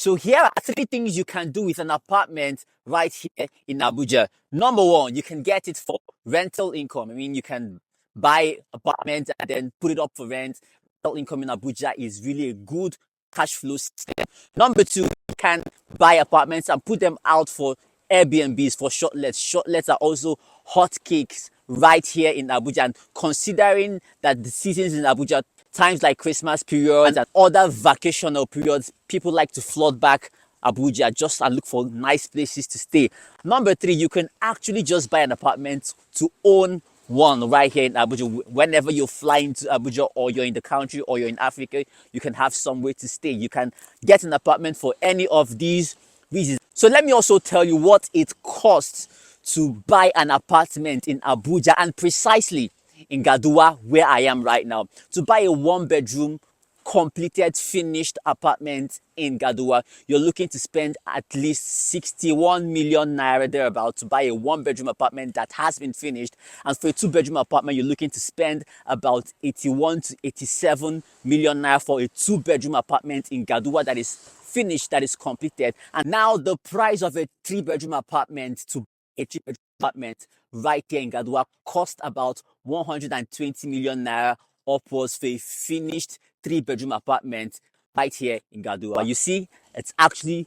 So here are three things you can do with an apartment right here in Abuja. Number one, you can get it for rental income. I mean, you can buy apartment and then put it up for rent. Rental income in Abuja is really a good cash flow system. Number two, you can buy apartments and put them out for Airbnbs, for short lets. Short lets are also hot cakes right here in Abuja. And considering that the seasons in Abuja, times like Christmas periods and other vacational periods, people like to flood back Abuja just and look for nice places to stay. Number three, you can actually just buy an apartment to own one right here in Abuja. Whenever you're flying to Abuja, or you're in the country, or you're in Africa, you can have somewhere to stay. You can get an apartment for any of these reasons. So let me also tell you what it costs to buy an apartment in Abuja, and precisely in Gadua, where I am right now. To buy a one-bedroom completed finished apartment in Gadua, you're looking to spend at least 61 million naira thereabout to buy a one-bedroom apartment that has been finished. And for a two-bedroom apartment, you're looking to spend about 81 to 87 million naira for a two-bedroom apartment in Gadua that is finished, that is completed. And now the price of a three-bedroom apartment to a three-bedroom apartment right here in Gadua cost about 120 million naira upwards for a finished three-bedroom apartment right here in Gadua. You see, it's actually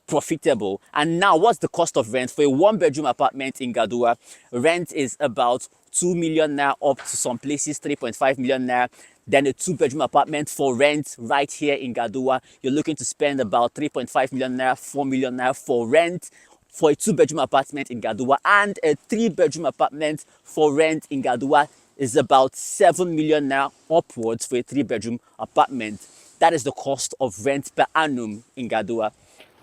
profitable. And now, what's the cost of rent for a one-bedroom apartment in Gadua? Rent is about 2 million naira, up to some places 3.5 million naira. Then a two-bedroom apartment for rent right here in Gadua, you're looking to spend about 3.5 million naira, 4 million naira for rent for a two-bedroom apartment in Gadua. And a three-bedroom apartment for rent in Gadua is about 7 million naira upwards for a three-bedroom apartment. That is the cost of rent per annum in Gadua.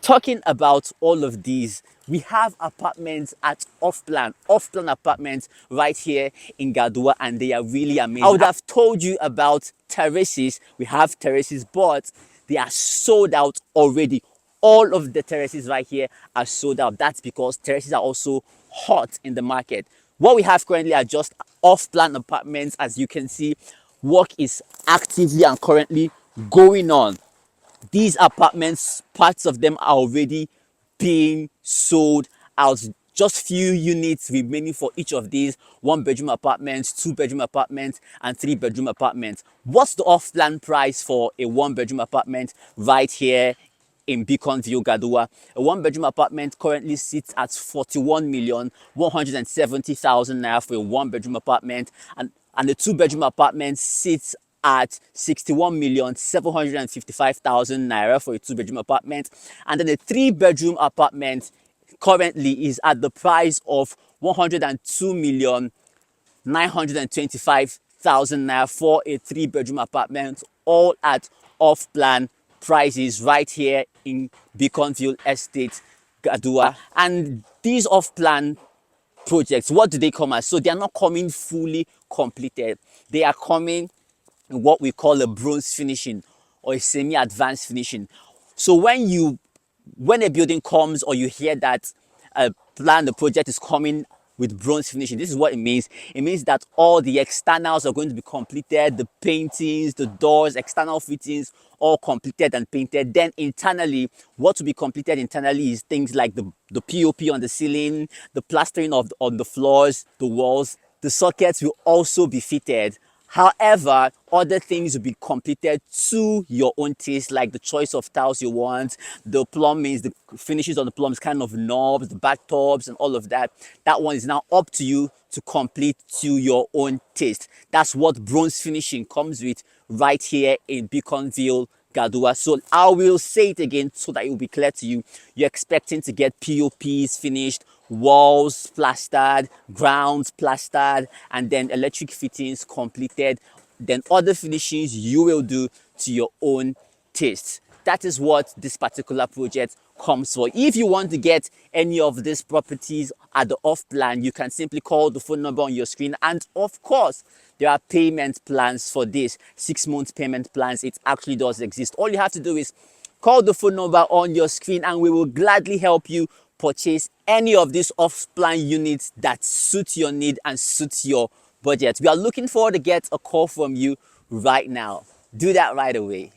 Talking about all of these, we have apartments at off-plan apartments right here in Gadua, and they are really amazing. I would have told you about terraces. We have terraces, but they are sold out already. All of the terraces right here are sold out. That's because terraces are also hot in the market. What we have currently are just off-plan apartments. As you can see, work is actively and currently going on. These apartments, parts of them are already being sold out. Just few units remaining for each of these one-bedroom apartments, two-bedroom apartments, and three-bedroom apartments. What's the off-plan price for a one-bedroom apartment right here in Beaconville, Gadua? A one-bedroom apartment currently sits at 41,170,000 naira for a one-bedroom apartment, and a two-bedroom apartment sits at 61,755,000 naira for a two-bedroom apartment. And then a three-bedroom apartment currently is at the price of 102,925,000 naira for a three-bedroom apartment, all at off-plan prices right here in Beaconville Estate, Gadua. And these off-plan projects, what do they come as? So they are not coming fully completed. They are coming in what we call a bronze finishing or a semi-advanced finishing. So when a building comes, or you hear that the project is coming with bronze finishing, this is what it means. It means that all the externals are going to be completed, the paintings, the doors, external fittings, all completed and painted. Then internally, what will be completed internally is things like the POP on the ceiling, the plastering on the floors, the walls. The sockets will also be fitted. However, other things will be completed to your own taste, like the choice of tiles you want, the plumbing, the finishes on the plumbs, kind of knobs, the bathtubs, and all of that. That one is now up to you to complete to your own taste. That's what bronze finishing comes with right here in Beaconville, Gadua. So I will say it again so that it will be clear to you. You're expecting to get POPs finished, walls plastered, grounds plastered, and then electric fittings completed. Then other finishings you will do to your own taste. That is what this particular project comes for. If you want to get any of these properties at the off plan, you can simply call the phone number on your screen. And of course, there are payment plans for this. 6 month payment plans. It actually does exist. All you have to do is call the phone number on your screen, and we will gladly help you purchase any of these off-plan units that suit your need and suit your budget. We are looking forward to get a call from you right now. Do that right away.